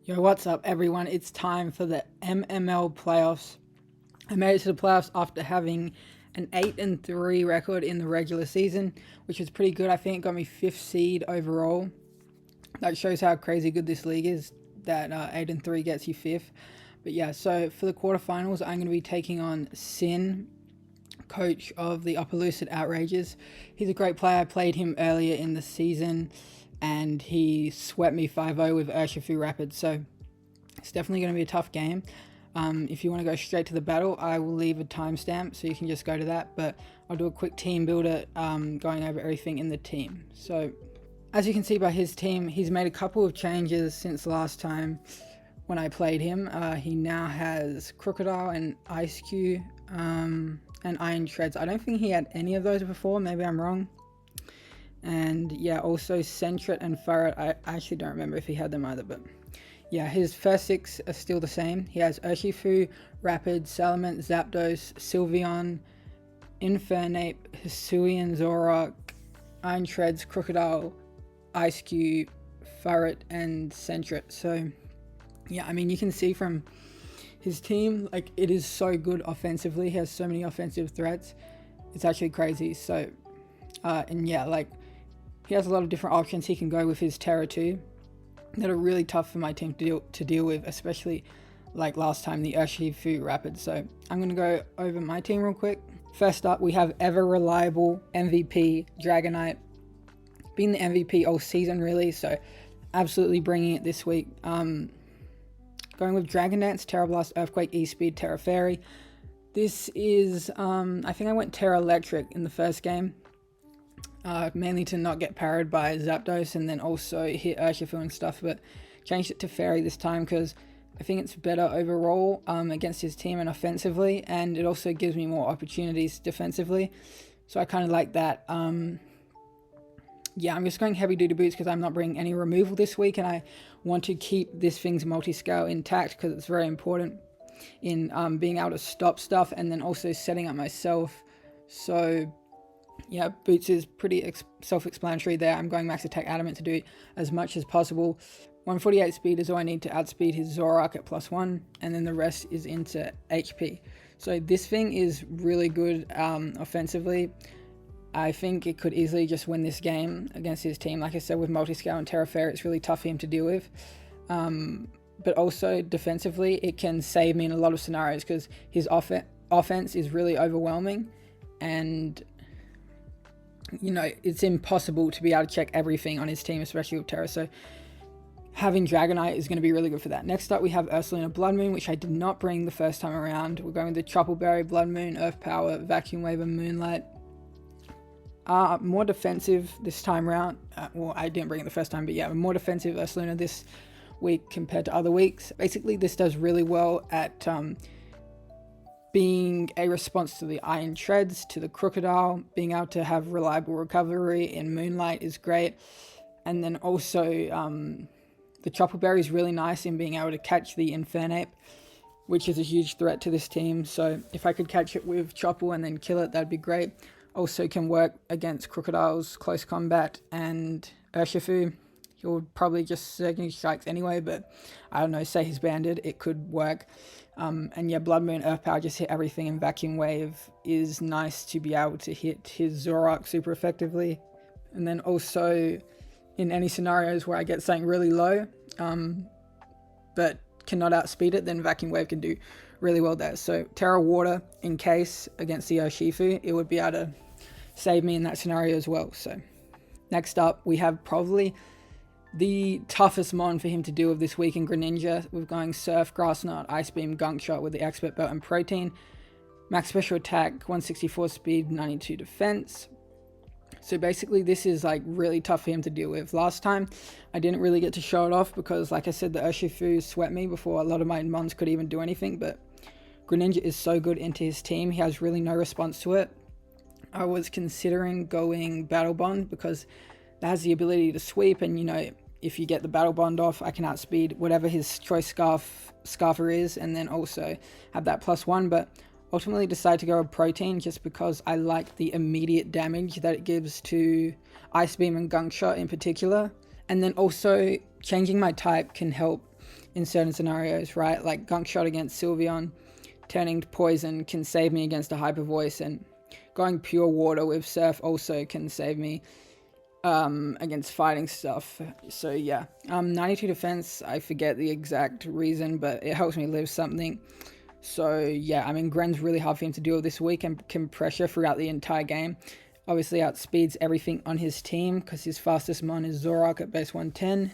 Yo, what's up everyone? It's time for the MML playoffs. I made it to the playoffs after having an 8-3 record in the regular season, which was pretty good. I think it got me 5th seed overall. That shows how crazy good this league is, that 8-3 gets you 5th. But yeah, so for the quarterfinals, I'm going to be taking on Sin, coach of the Opelucid Outrages. He's a great player. I played him earlier in the season and he swept me 5-0 with Urshifu-Rapid, so it's definitely going to be a tough game. If you want to go straight to the battle, I will leave a timestamp so you can just go to that, but I'll do a quick team builder going over everything in the team. So as you can see by his team, he's made a couple of changes since last time when I played him. He now has Crocodile and Ice Cube and Iron Shreds. I don't think he had any of those before, maybe I'm wrong. And yeah, also Sentret and Farret. I actually don't remember if he had them either, but yeah, his first 6 are still the same. He has Urshifu-Rapid, Salamence, Zapdos, Sylveon, Infernape, Hisui and Zoroark, Iron Shreds, Crocodile, Ice Cube, Farret, and Sentret. So yeah, I mean, you can see from his team, like, it is so good offensively. He has so many offensive threats. It's actually crazy. So and yeah, like, he has a lot of different options he can go with his Tera too that are really tough for my team to deal with, especially like last time, the Urshifu-Rapid. So I'm going to go over my team real quick. First up, we have ever reliable MVP Dragonite. Been the MVP all season really, so absolutely bringing it this week. Going with Dragon Dance, Tera Blast, Earthquake, E-Speed, Tera Fairy. This is, I think I went Tera Electric in the first game. Mainly to not get parried by Zapdos and then also hit Urshifu and stuff, but changed it to Fairy this time because I think it's better overall against his team and offensively, and it also gives me more opportunities defensively, so I kind of like that. Yeah, I'm just going heavy duty boots because I'm not bringing any removal this week, and I want to keep this thing's multi-scale intact because it's very important in being able to stop stuff and then also setting up myself. So yeah, boots is pretty self-explanatory there. I'm going max attack adamant to do as much as possible. 148 speed is all I need to outspeed his Zoroark at +1, and then the rest is into HP. So this thing is really good offensively. I think it could easily just win this game against his team. Like I said, with multi-scale and Tera Fairy, it's really tough for him to deal with. But also defensively, it can save me in a lot of scenarios because his offense is really overwhelming, and you know, it's impossible to be able to check everything on his team, especially with Tera. So having Dragonite is going to be really good for that. Next up, we have Ursaluna Blood Moon, which I did not bring the first time around. We're going with the Tropical Berry, Blood Moon, Earth Power, Vacuum Wave, and Moonlight. More defensive this time around. Well, I didn't bring it the first time, but yeah, more defensive Ursaluna this week compared to other weeks. Basically, this does really well at being a response to the Iron Shreds, to the Crocodile. Being able to have reliable recovery in Moonlight is great. And then also the Tropical Berry is really nice in being able to catch the Infernape, which is a huge threat to this team. So if I could catch it with Chopple and then kill it, that'd be great. Also can work against Crocodile's Close Combat and Urshifu. He'll probably just Surging Strikes anyway, but I don't know, say he's banded, it could work. And yeah, Blood Moon, Earth Power, just hit everything, and Vacuum Wave is nice to be able to hit his Zoroark super effectively. And then also in any scenarios where I get something really low, but cannot outspeed it, then Vacuum Wave can do really well there. So Tera Water, in case against the Urshifu, it would be able to save me in that scenario as well. So next up, we have probably the toughest mon for him to deal with this week in Greninja. We're going Surf, Grass Knot, Ice Beam, Gunk Shot with the Expert Belt and Protein. Max Special Attack, 164 Speed, 92 Defense. So basically this is like really tough for him to deal with. Last time I didn't really get to show it off because, like I said, the Urshifu swept me before a lot of my mons could even do anything, but Greninja is so good into his team. He has really no response to it. I was considering going Battle Bond because that has the ability to sweep, and you know, if you get the Battle Bond off, I can outspeed whatever his choice Scarfer is, and then also have that +1, but ultimately decided to go with Protein just because I like the immediate damage that it gives to Ice Beam and Gunk Shot in particular. And then also changing my type can help in certain scenarios, right? Like Gunk Shot against Sylveon, turning to Poison can save me against a Hyper Voice, and going Pure Water with Surf also can save me against fighting stuff. So yeah, 92 defense, I forget the exact reason, but it helps me live something. So yeah, I mean, Gren's really hard for him to deal with this week and can pressure throughout the entire game. Obviously outspeeds everything on his team because his fastest mon is Zoroark at base 110.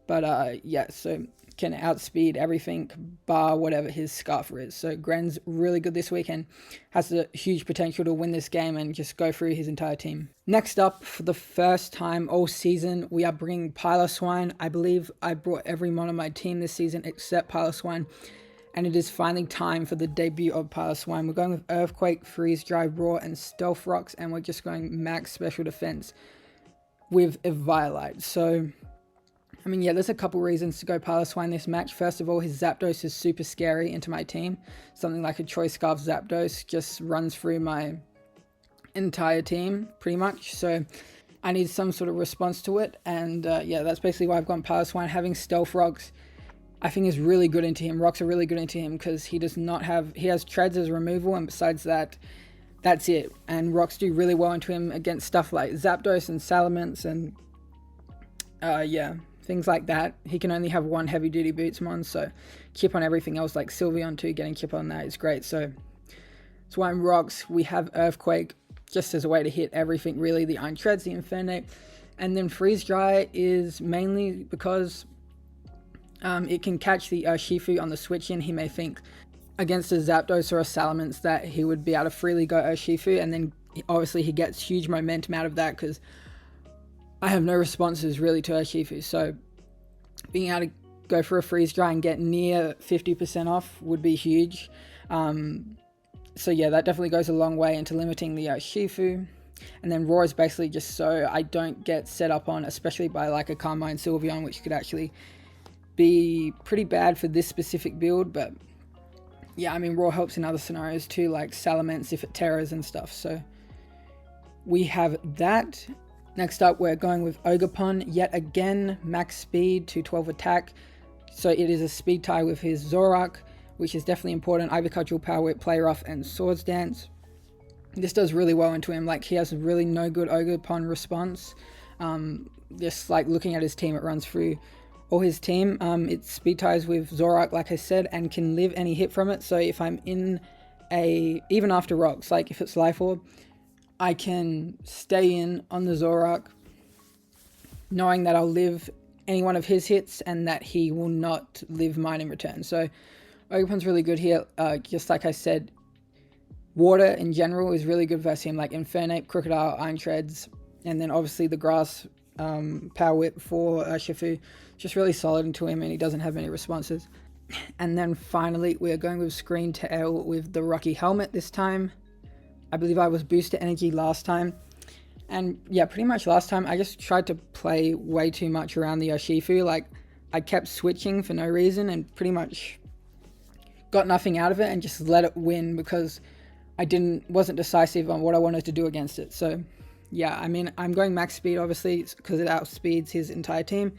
But yeah, so can outspeed everything bar whatever his Scarfer is. So Gren's really good this week and has a huge potential to win this game and just go through his entire team. Next up, for the first time all season, we are bringing Piloswine. I believe I brought every mon on my team this season except Piloswine, and it is finally time for the debut of Piloswine. We're going with Earthquake, Freeze Dry, Roar, and Stealth Rocks, and we're just going max special defense with Eviolite. So I mean, yeah, there's a couple reasons to go Piloswine this match. First of all, his Zapdos is super scary into my team. Something like a Choice Scarf Zapdos just runs through my entire team, pretty much. So I need some sort of response to it. And yeah, that's basically why I've gone Piloswine. Having Stealth Rocks, I think, is really good into him. Rocks are really good into him because he does not have... He has Treads as removal, and besides that, that's it. And Rocks do really well into him against stuff like Zapdos and Salamence and... yeah, things like that. He can only have one heavy duty bootsmon, so chip on everything else, like Sylveon too, getting chip on that is great. So that's why in Rocks we have Earthquake just as a way to hit everything really, the Iron Treads, the Infernape, and then Freeze Dry is mainly because it can catch the Urshifu on the switch in. He may think against a Zapdos or a Salamence that he would be able to freely go Urshifu, and then obviously he gets huge momentum out of that because I have no responses really to Urshifu, so being able to go for a Freeze Dry and get near 50% off would be huge. So yeah, that definitely goes a long way into limiting the Urshifu. And then Roar is basically just so I don't get set up on, especially by like a Carmine Sylveon, which could actually be pretty bad for this specific build. But yeah, I mean, Roar helps in other scenarios too, like Salamence if it teras and stuff. So we have that. Next up, we're going with Ogerpon, yet again, max speed, 212 attack. So it is a speed tie with his Zoroark, which is definitely important. Agricultural Power Whip, Play Rough, and Swords Dance. This does really well into him. Like, he has really no good Ogerpon response. Just like looking at his team, it runs through all his team. It speed ties with Zoroark, like I said, and can live any hit from it. So if I'm in even after Rocks, like if it's Life Orb, I can stay in on the Zoroark, knowing that I'll live any one of his hits and that he will not live mine in return. So Ogerpon's really good here. Just like I said, Water in general is really good versus him, like Infernape, Crocodile, Iron Treads, and then obviously the Grass Power Whip for Urshifu. Just really solid into him, and he doesn't have many responses. And then finally, we're going with Screen Tail with the Rocky Helmet this time. I believe I was Booster Energy last time. And yeah, pretty much last time I just tried to play way too much around the Urshifu. Like, I kept switching for no reason and pretty much got nothing out of it and just let it win because I wasn't decisive on what I wanted to do against it. So yeah, I mean, I'm going max speed obviously because it outspeeds his entire team.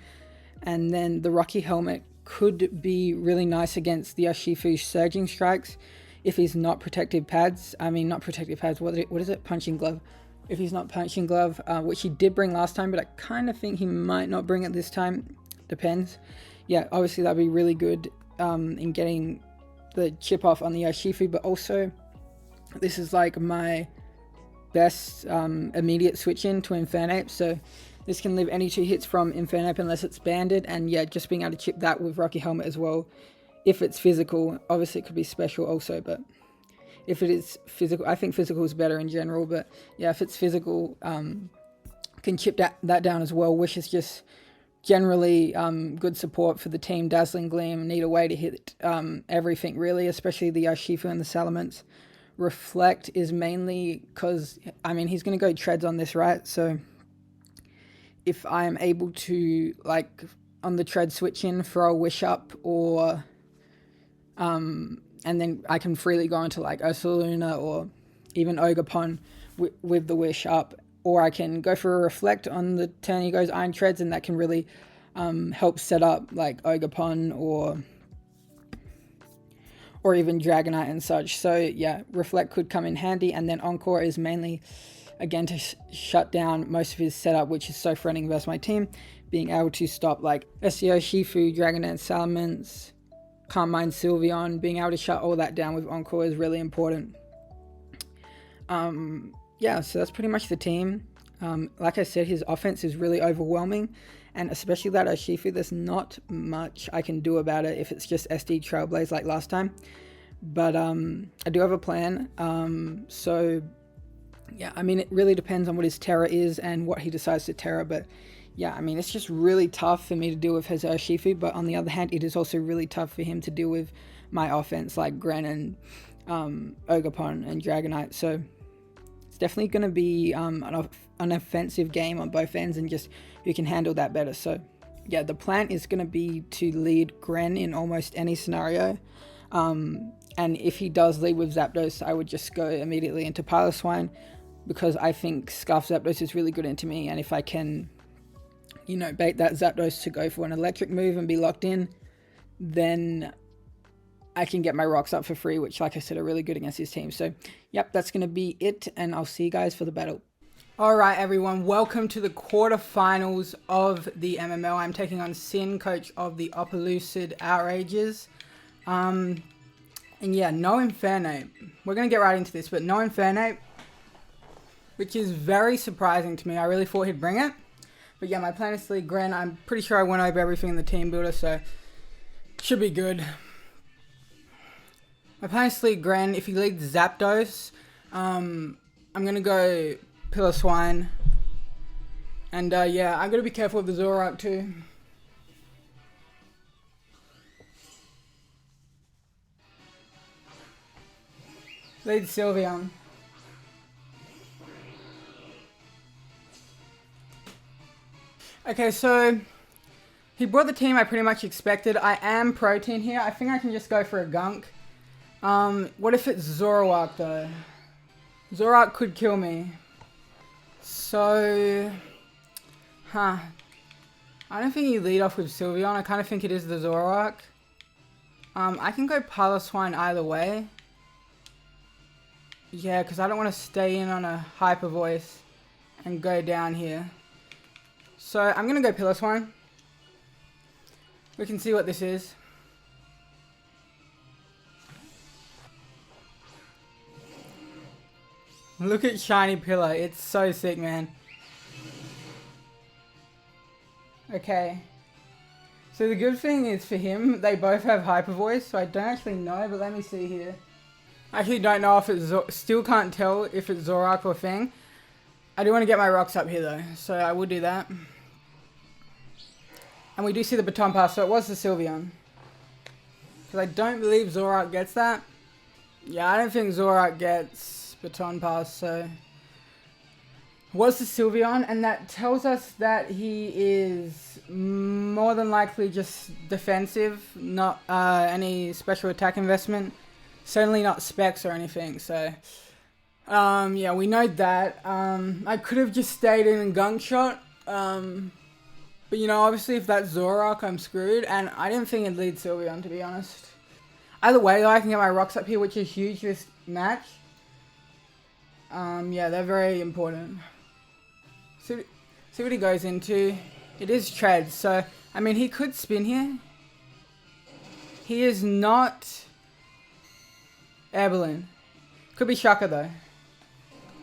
And then the Rocky Helmet could be really nice against the Urshifu's Surging Strikes. If he's not protective pads, what is it? Punching Glove. If he's not Punching Glove, which he did bring last time, but I kind of think he might not bring it this time. Depends. Yeah, obviously that'd be really good in getting the chip off on the Urshifu, but also this is like my best immediate switch in to Infernape, so this can live any 2 hits from Infernape unless it's banded, and yeah, just being able to chip that with Rocky Helmet as well. If it's physical, obviously it could be special also, but if it is physical, I think physical is better in general, but yeah, if it's physical, can chip that down as well, which is just generally good support for the team. Dazzling Gleam, need a way to hit everything really, especially the Urshifu and the Salamence. Reflect is mainly because, I mean, he's going to go Treads on this, right? So if I am able to, like, on the Tread switch in, throw a Wish Up, or and then I can freely go into like Ursaluna or even Ogerpon with the Wish Up, or I can go for a Reflect on the turn he goes Iron Treads, and that can really help set up like Ogerpon or even Dragonite and such. So yeah, Reflect could come in handy, and then Encore is mainly again to shut down most of his setup, which is so threatening versus my team. Being able to stop like SEO, Shifu, Dragonite, Salamence, Can't Mind Sylveon, being able to shut all that down with Encore is really important. Yeah, so that's pretty much the team. Like I said, his offense is really overwhelming, and especially that Urshifu, there's not much I can do about it if it's just SD Trailblaze like last time. But I do have a plan. So yeah, I mean, it really depends on what his Tera is and what he decides to Tera. But yeah, I mean, it's just really tough for me to deal with his Urshifu. But on the other hand, it is also really tough for him to deal with my offense like Gren and Ogerpon and Dragonite. So it's definitely going to be an offensive game on both ends, and just who can handle that better. So yeah, the plan is going to be to lead Gren in almost any scenario. And if he does lead with Zapdos, I would just go immediately into Piloswine, because I think Scarf Zapdos is really good into me, and if I can, you know, bait that Zapdos to go for an electric move and be locked in, then I can get my rocks up for free, which, like I said, are really good against his team. So yep, that's going to be it, and I'll see you guys for the battle. Alright everyone, welcome to the quarterfinals of the MML. I'm taking on Sin, coach of the Opelucid Outrages. And yeah, no Infernape. We're going to get right into this, but no Infernape, which is very surprising to me. I really thought he'd bring it. But yeah, my plan is to lead Gren. I'm pretty sure I went over everything in the Teambuilder, so should be good. My plan is to lead Gren. If he leads Zapdos, I'm going to go Piloswine. And yeah, I'm going to be careful with the Zoroark too. Lead Sylveon. Okay, so he brought the team I pretty much expected. I am Protein here. I think I can just go for a Gunk. What if it's Zoroark though? Zoroark could kill me. So, I don't think you lead off with Sylveon. I kind of think it is the Zoroark. I can go Piloswine either way. Yeah, because I don't want to stay in on a Hyper Voice and go down here. So I'm going to go Piloswine. We can see what this is. Look at Shiny Pillow. It's so sick, man. Okay. So the good thing is for him, they both have Hyper Voice, so I don't actually know, but let me see here. I actually don't know if it's still can't tell if it's Zoroark or Fang. I do want to get my rocks up here though, so I will do that. And we do see the Baton Pass, so it was the Sylveon. Because I don't believe Zoroark gets that. Yeah, I don't think Zoroark gets Baton Pass, so... It was the Sylveon, and that tells us that he is more than likely just defensive, not any special attack investment. Certainly not specs or anything, so... yeah, we know that. I could have just stayed in Gunk Shot. But, you know, obviously if that's Zoroark, I'm screwed. And I didn't think it'd lead Sylveon, to be honest. Either way, though, I can get my rocks up here, which is huge this match. Yeah, they're very important. See what he goes into. It is Tread, so, I mean, he could spin here. He is not... Airballoon. Could be Shaka though.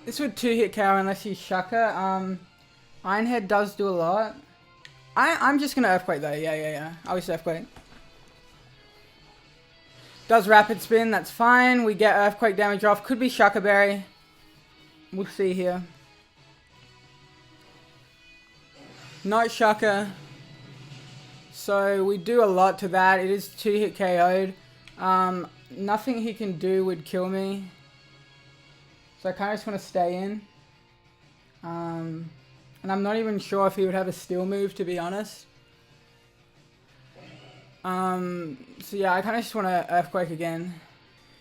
This would 2-hit KO unless he's Shaka. Ironhead does do a lot. I'm just gonna Earthquake though. Yeah. I'll use Earthquake. Does Rapid Spin, that's fine. We get Earthquake damage off. Could be Shaka Berry. We'll see here. Not Shaka. So we do a lot to that. It is 2-hit KO'd. Nothing he can do would kill me. So I kind of just want to stay in. And I'm not even sure if he would have a Steel move, to be honest. So yeah, I kind of just want to Earthquake again.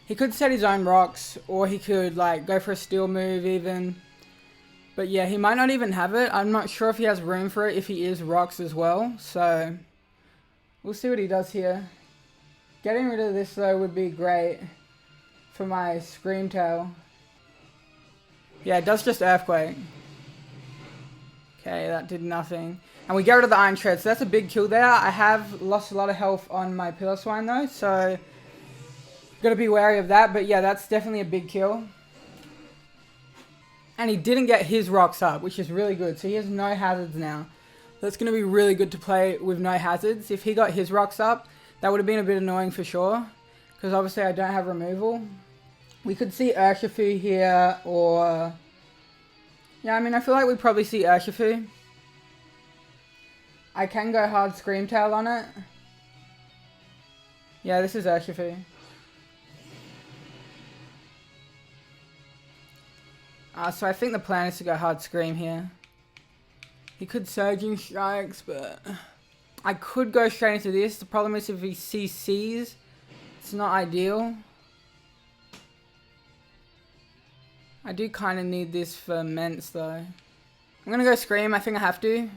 He could set his own rocks, or he could like go for a Steel move even. But yeah, he might not even have it. I'm not sure if he has room for it if he is rocks as well. So we'll see what he does here. Getting rid of this though would be great for my Screamtail. Yeah, it does just Earthquake. Okay, that did nothing. And we get rid of the Iron Shred, so that's a big kill there. I have lost a lot of health on my Piloswine though, so gotta be wary of that. But yeah, that's definitely a big kill. And he didn't get his rocks up, which is really good. So he has no hazards now. That's gonna be really good to play with no hazards. If he got his rocks up, that would have been a bit annoying for sure. Because obviously I don't have removal. We could see Urshifu here, or... yeah, I mean, I feel like we'd probably see Urshifu. I can go hard Screamtail on it. Yeah, this is Urshifu. So I think the plan is to go hard Scream here. He could Surging Strikes, but... I could go straight into this. The problem is if he CCs, it's not ideal. I do kind of need this for Mence though. I'm going to go Scream. I think I have to.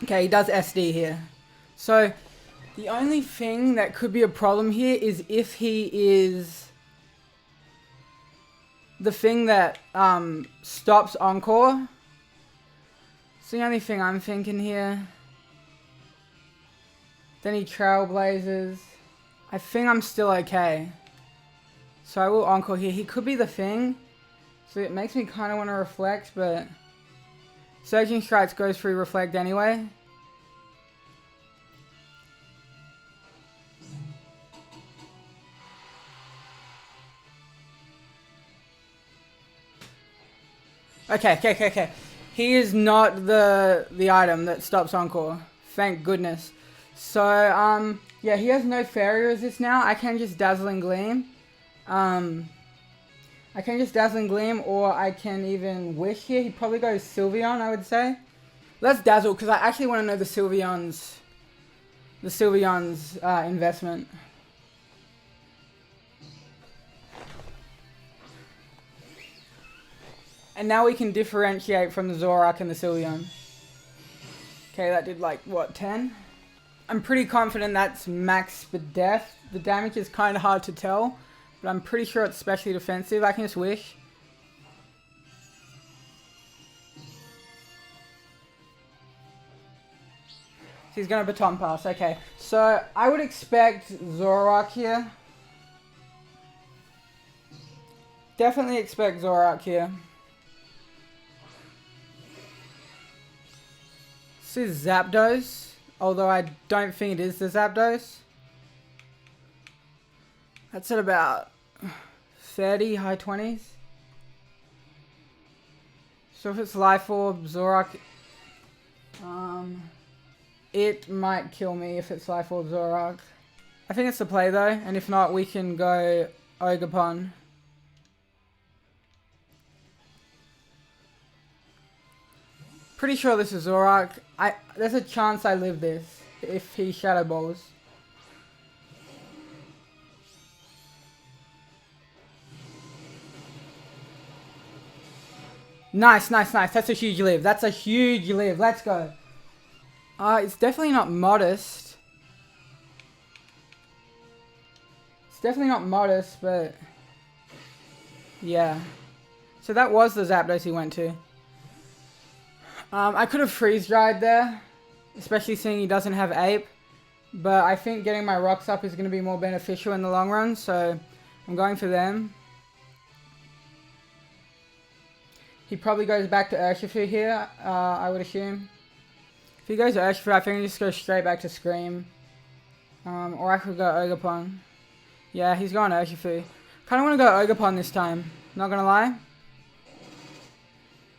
Okay, he does SD here. So, the only thing that could be a problem here is if he is the thing that stops Encore. It's the only thing I'm thinking here. Then he Trailblazers. I think I'm still okay. So I will Encore here. He could be the thing. So it makes me kind of want to Reflect, but... Surging Strikes goes through Reflect anyway. Okay. He is not the item that stops Encore. Thank goodness. So, yeah, he has no Fairy Resist now. I can just Dazzling Gleam. I can just Dazzling Gleam, or I can even Wish here. He probably goes Sylveon, I would say. Let's Dazzle, because I actually want to know the Sylveon's investment. And now we can differentiate from the Zoroark and the Sylveon. Okay, that did like, what, 10? I'm pretty confident that's max for death. The damage is kind of hard to tell, but I'm pretty sure it's specially defensive. I can just Wish. He's going to Baton Pass. Okay, so I would expect Zoroark here. Definitely expect Zoroark here. This is Zapdos, although I don't think it is the Zapdos. That's at about 30, high 20s. So if it's Life Orb, Zoroark, it might kill me if it's Life Orb, Zoroark. I think it's the play though, and if not, we can go Ogerpon. Pretty sure this is Zoroark. There's a chance I live this if he Shadow Balls. Nice. That's a huge live. Let's go. It's definitely not Modest. It's definitely not Modest, but... yeah. So that was the Zapdos he went to. I could have Freeze Dried there, especially seeing he doesn't have Ape, but I think getting my rocks up is going to be more beneficial in the long run, so I'm going for them. He probably goes back to Urshifu here, I would assume. If he goes to Urshifu, I think he just goes straight back to Scream. Or I could go Ogerpon. Yeah, he's going Urshifu. Kind of want to go Ogerpon this time, not going to lie.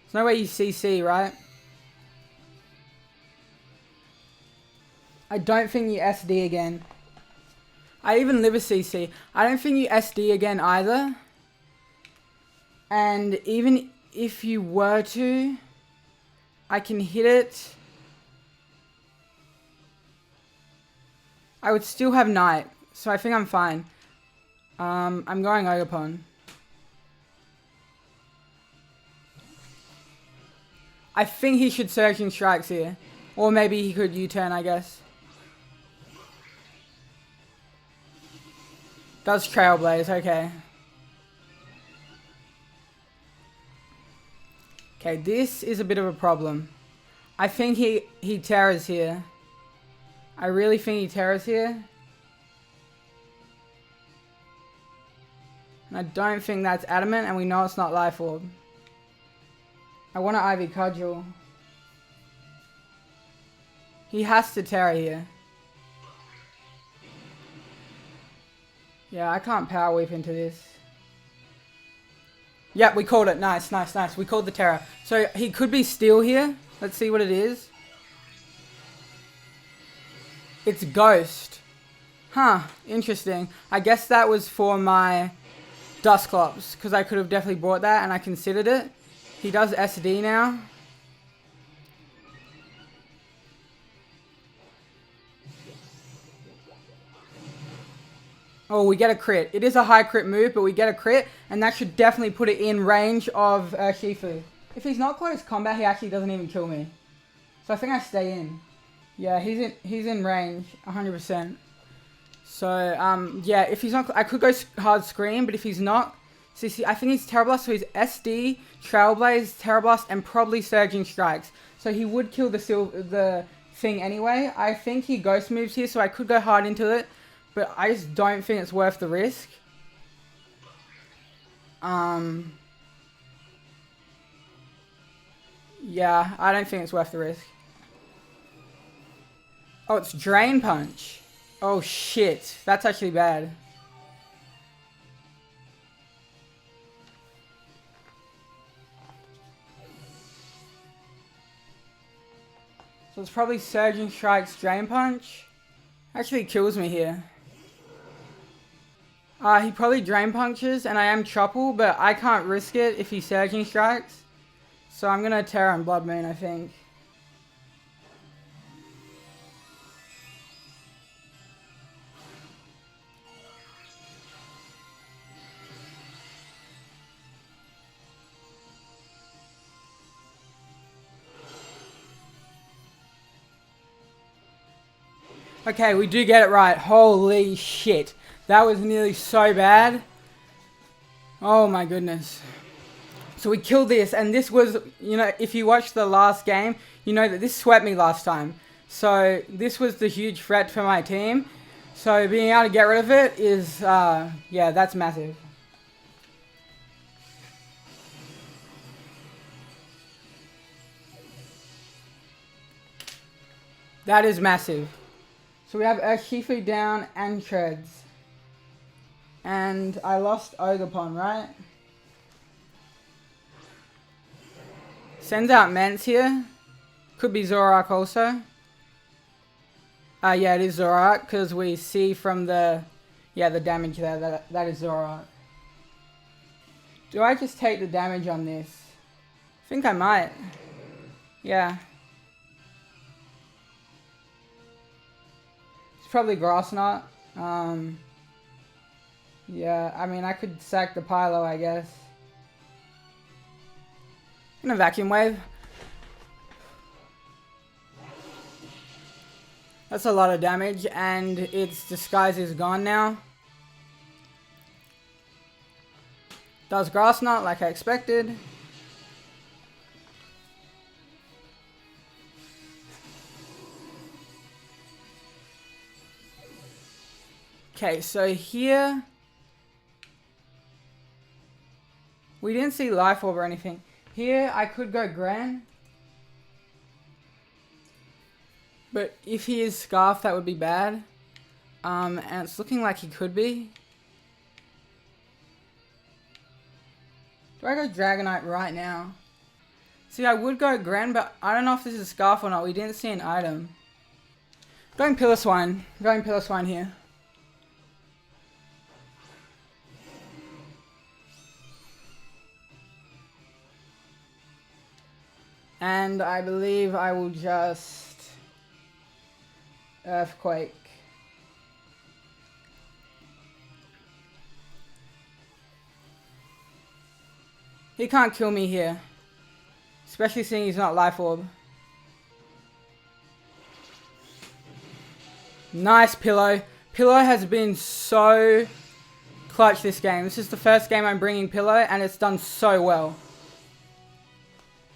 There's no way you CC, right? I don't think you SD again. I even live a CC. I don't think you SD again either. And even if you were to, I can hit it I would still have Night. So I think I'm fine. I'm going Ogerpon. I think he should Surging Strikes here. Or maybe he could U-turn, I guess. Does Trailblaze, okay. Okay, this is a bit of a problem. I think he Terras here. I really think he Terras here. And I don't think that's Adamant, and we know it's not Life Orb. I want to Ivy Cudgel. He has to Terra here. Yeah, I can't Power Whip into this. Yep, we called it. Nice, nice, nice. We called the Terra. So he could be Steel here. Let's see what it is. It's Ghost. Huh, interesting. I guess that was for my Dusclops, because I could have definitely bought that and I considered it. He does SD now. Oh, we get a crit. It is a high crit move, but we get a crit, and that should definitely put it in range of Urshifu. If he's not close combat, he actually doesn't even kill me. So I think I stay in. Yeah, he's in range, 100%. So, yeah, if he's not, I could go hard Scream, but if he's not, see, I think he's Terra Blast, so he's SD, Trailblaze, Terra Blast, and probably Surging Strikes. So he would kill the thing anyway. I think he Ghost moves here, so I could go hard into it, but I just don't think it's worth the risk. Yeah, I don't think it's worth the risk. Oh, it's Drain Punch. Oh shit, that's actually bad. So it's probably Surging Strikes, Drain Punch. Actually kills me here. He probably Drain Punches, and I am Chople, but I can't risk it if he Surging Strikes. So I'm gonna Terra and Blood Moon, I think. Okay, we do get it right. Holy shit. That was nearly so bad. Oh my goodness. So we killed this, and this was, you know, if you watched the last game, you know that this swept me last time. So this was the huge threat for my team. So being able to get rid of it is, yeah, that's massive. That is massive. So we have Urshifu down and Treads. And I lost Ogerpon, right? Sends out Mance here. Could be Zoroark also. Yeah, it is Zoroark, because we see from the damage there that is Zoroark. Do I just take the damage on this? I think I might. Yeah. It's probably Grass Knot. Yeah, I mean, I could sack the Pilo, I guess. In a Vacuum Wave. That's a lot of damage, and its disguise is gone now. Does Grass Knot like I expected. Okay, so here we didn't see Life Orb or anything. Here I could go Gran. But if he is Scarf, that would be bad. And it's looking like he could be. Do I go Dragonite right now? See, I would go Gran, but I don't know if this is Scarf or not. We didn't see an item. Going Piloswine. Going Piloswine here. And I believe I will just Earthquake. He can't kill me here. Especially seeing he's not Life Orb. Nice Pillow. Pillow has been so clutch this game. This is the first game I'm bringing Pillow, and it's done so well.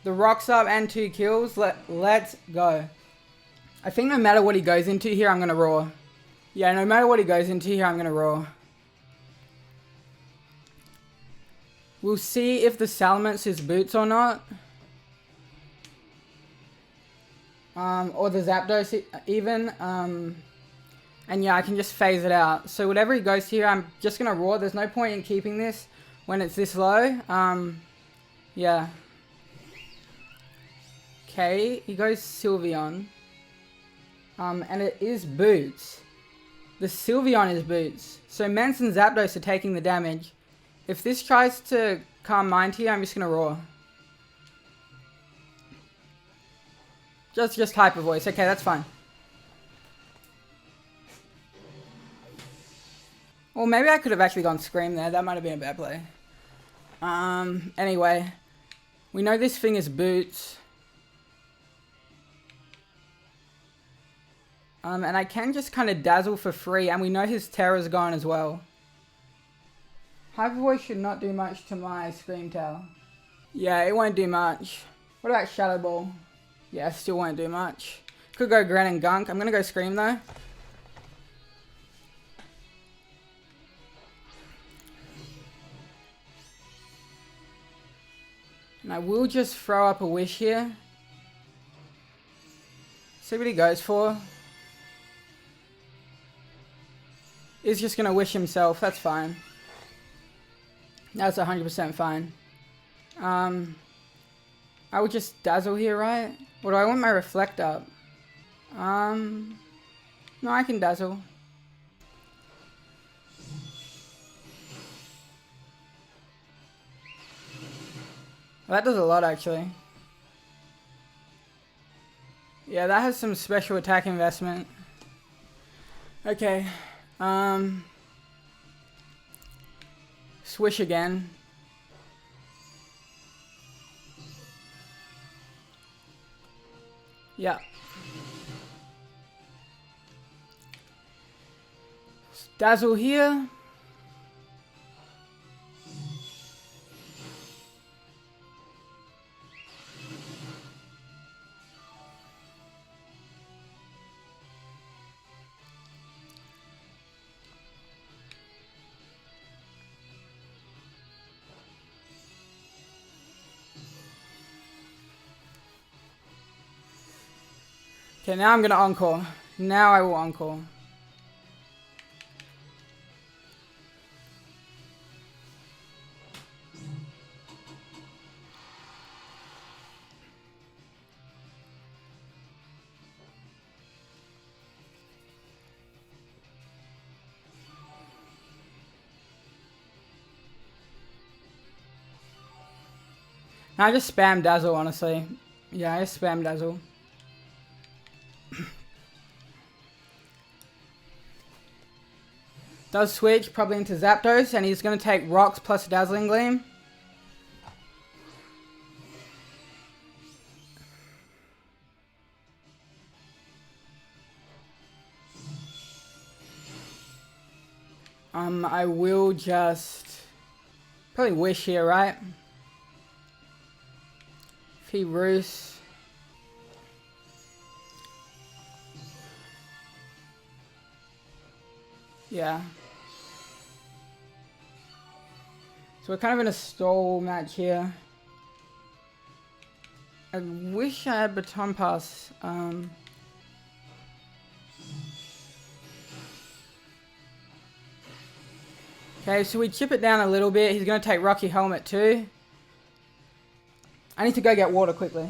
The Rock's up and 2 kills. Let's go. I think no matter what he goes into here, I'm going to roar. Yeah, no matter what he goes into here, I'm going to roar. We'll see if the Salamence is boots or not. Or the Zapdos even. And yeah, I can just phase it out. So whatever he goes here, I'm just going to roar. There's no point in keeping this when it's this low. Yeah. Okay, he goes Sylveon. And it is boots. The Sylveon is boots. So Mance and Zapdos are taking the damage. If this tries to calm mind here, I'm just going to roar. Just Hyper Voice. Okay, that's fine. Well, maybe I could have actually gone Scream there. That might have been a bad play. Anyway. We know this thing is boots. And I can just kind of dazzle for free. And we know his Tera's gone as well. Hyper Voice should not do much to my Scream Tail. Yeah, it won't do much. What about Shadow Ball? Yeah, still won't do much. Could go Gren and Gunk. I'm going to go Scream though. And I will just throw up a Wish here. See what he goes for. He's just going to Wish himself. That's fine. That's 100% fine. I would just Dazzle here, right? Or do I want my Reflect up? No, I can Dazzle. Well, that does a lot, actually. Yeah, that has some special attack investment. Okay. Swish again. Yeah. Dazzle here. Okay, now I'm going to Encore. Now I will Encore. Now I just spam Dazzle, honestly. Yeah, I just spam Dazzle. Does switch probably into Zapdos, and he's going to take Rocks plus Dazzling Gleam. I will just probably Wish here, right? If he roosts. Yeah. So we're kind of in a stall match here. I wish I had Baton Pass. Okay, so we chip it down a little bit. He's going to take Rocky Helmet too. I need to go get water quickly.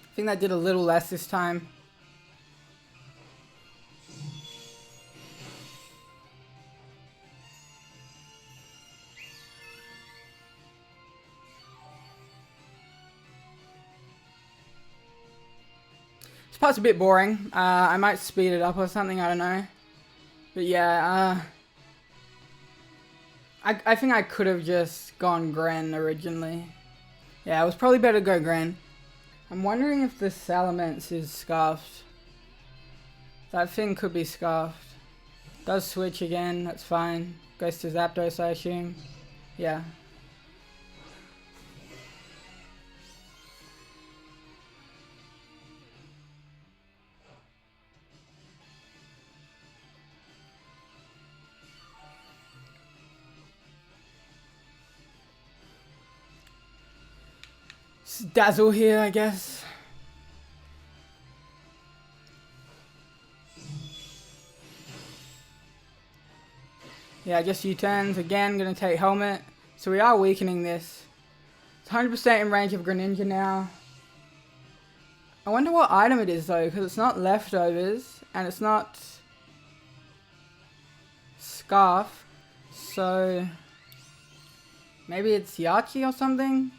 I think that did a little less this time. This part's a bit boring. I might speed it up or something, I don't know. But yeah, I think I could have just gone Gren originally. Yeah, it was probably better to go Gren. I'm wondering if the Salamence is scarfed. That thing could be scarfed. Does switch again, that's fine. Goes to Zapdos, I assume. Yeah. Dazzle here, I guess. Yeah, just U-turns. Again, gonna take Helmet. So we are weakening this. It's 100% in range of Greninja now. I wonder what item it is though, because it's not Leftovers, and it's not Scarf. So maybe it's Yachi or something?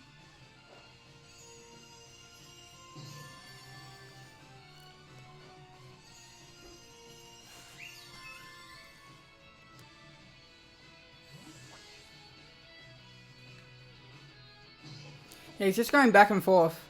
Yeah, he's just going back and forth.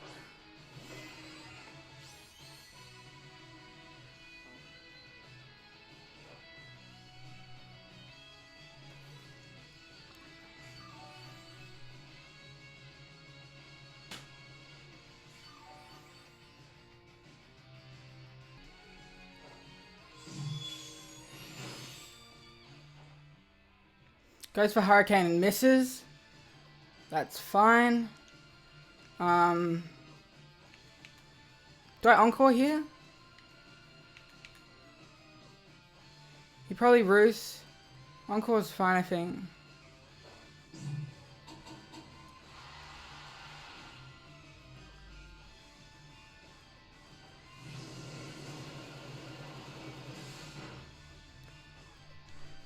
Goes for Hurricane and misses. That's fine. Do I Encore here? He probably roosts. Encore's fine, I think.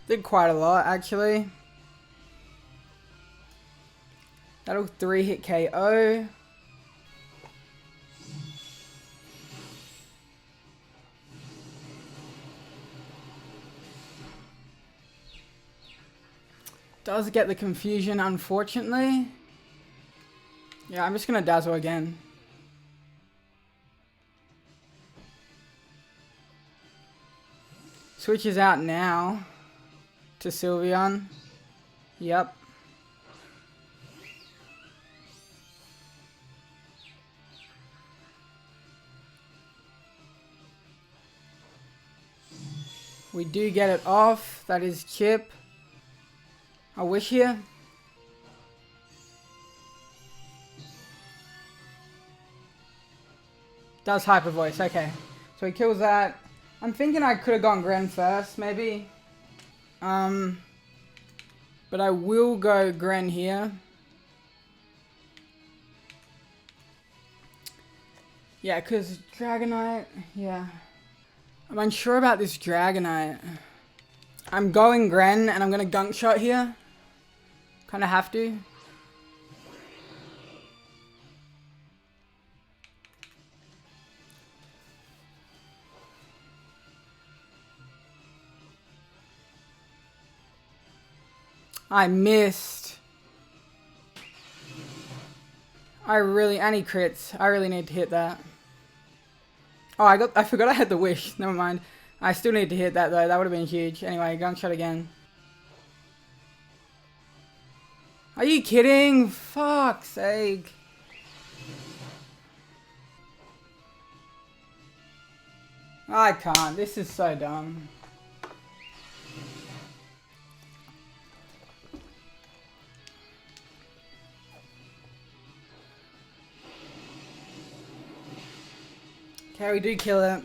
Did quite a lot, actually. That'll 3-hit KO. Does get the confusion, unfortunately. Yeah, I'm just gonna Dazzle again. Switches out now to Sylveon. Yep. We do get it off. That is Chip. I wish here. Does Hyper Voice, okay. So he kills that. I'm thinking I could have gone Gren first, maybe. But I will go Gren here. Yeah, because Dragonite, yeah. I'm unsure about this Dragonite. I'm going Gren and I'm going to Gunk Shot here. Kind of have to. I missed. And he crits. I really need to hit that. Oh, I forgot I had the wish. Never mind. I still need to hit that though. That would have been huge. Anyway, Gunk Shot again. Are you kidding? Fuck's sake. I can't. This is so dumb. Okay, we do kill it.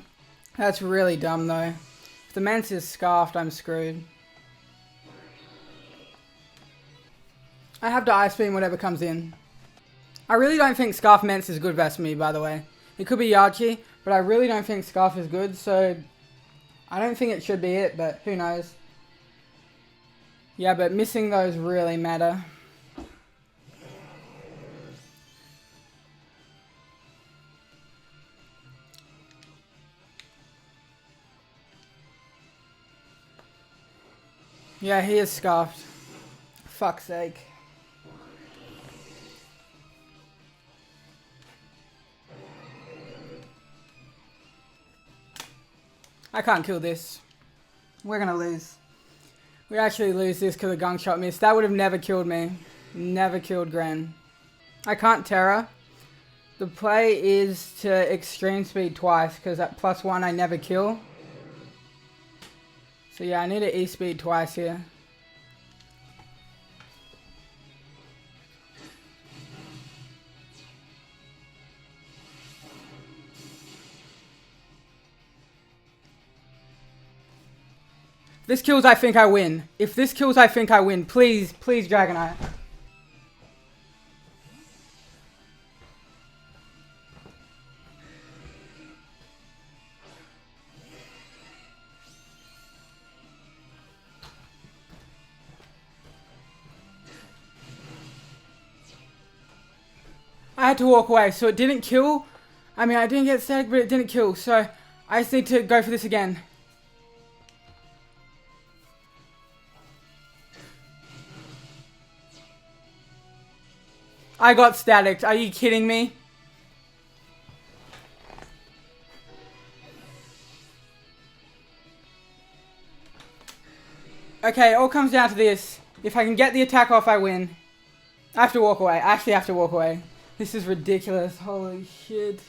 That's really dumb though. If the Mance is scarfed, I'm screwed. I have to Ice Beam whatever comes in. I really don't think Scarf Mance is good versus me, by the way. It could be Yachi, but I really don't think Scarf is good, so I don't think it should be it, but who knows. Yeah, but missing those really matter. Yeah, he is scarfed. Fuck's sake. I can't kill this. We're gonna lose. We actually lose this because the gun shot missed. That would have never killed me. Never killed Gren. I can't Tera. The play is to extreme speed twice because at +1 I never kill. So yeah, I need to E-speed twice here. If this kills, I think I win. If this kills, I think I win. Please, please, Dragonite. I had to walk away, so it didn't kill. I mean, I didn't get static, but it didn't kill. So I just need to go for this again. I got static. Are you kidding me? Okay, it all comes down to this. If I can get the attack off, I win. I have to walk away. I actually have to walk away. This is ridiculous. Holy shit.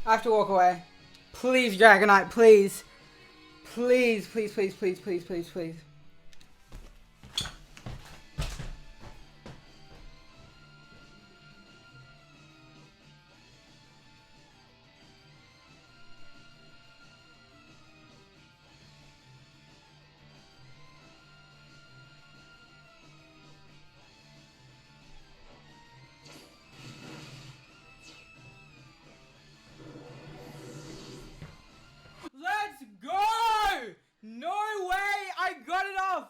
I have to walk away. Please, Dragonite, please. Please, please, please, please, please, please, please. Let's go! No way! I got it off!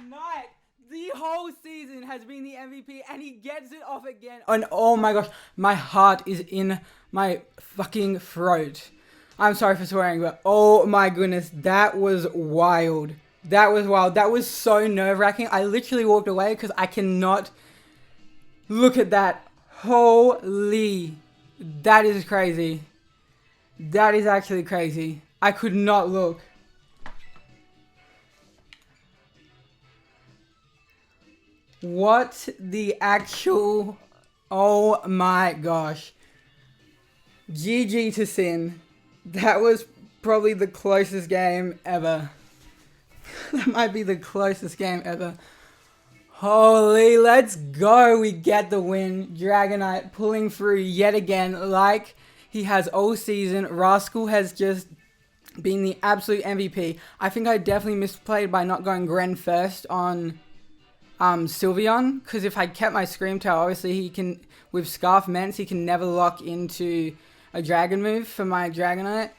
Knight, the whole season has been the MVP and he gets it off again. And oh my gosh, my heart is in my fucking throat. I'm sorry for swearing, but oh my goodness, that was wild. That was wild. That was so nerve-wracking. I literally walked away because I cannot look at that. Holy, that is crazy. That is actually crazy. I could not look. What the actual... Oh my gosh. GG to Sin. That was probably the closest game ever. That might be the closest game ever. Holy, let's go. We get the win. Dragonite pulling through yet again like he has all season. Rascal has just been the absolute MVP. I think I definitely misplayed by not going Gren first on Sylveon, because if I kept my Scream Tail, obviously he can, with Scarf Mence, he can never lock into a Dragon move for my Dragonite,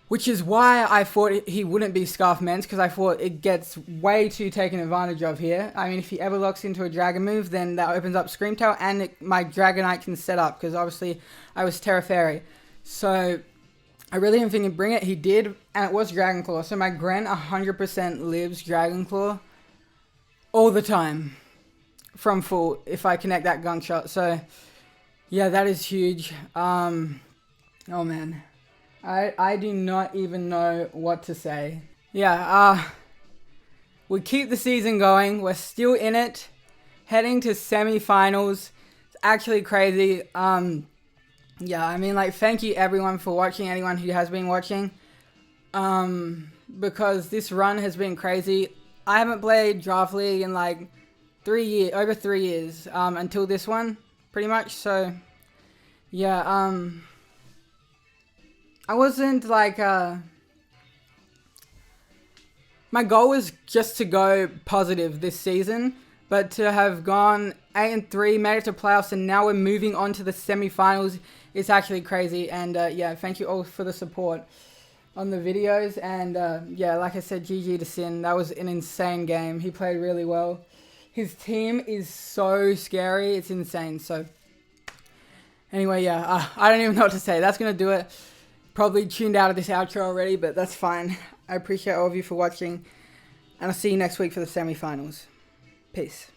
which is why I thought he wouldn't be Scarf Mence, because I thought it gets way too taken advantage of here. I mean, if he ever locks into a Dragon move, then that opens up Scream Tail, and my Dragonite can set up, because obviously I was Terra Fairy. So I really didn't think he'd bring it. He did, and it was Dragon Claw. So my Gren 100% lives Dragon Claw all the time from full if I connect that gunshot. So yeah, that is huge. Oh man, I do not even know what to say. Yeah, we keep the season going. We're still in it, heading to semi-finals. It's actually crazy. Yeah, I mean, like, thank you everyone for watching, anyone who has been watching, because this run has been crazy. I haven't played Draft League in like over 3 years, until this one, pretty much. So yeah, I wasn't like, my goal was just to go positive this season, but to have gone 8-3, made it to playoffs, and now we're moving on to the semi-finals. It's actually crazy. And yeah, thank you all for the support on the videos. And yeah, like I said, GG to Sin. That was an insane game. He played really well. His team is so scary. It's insane. So anyway, yeah, I don't even know what to say. That's going to do it. probably tuned out of this outro already, but that's fine. I appreciate all of you for watching, and I'll see you next week for the semi-finals. Peace.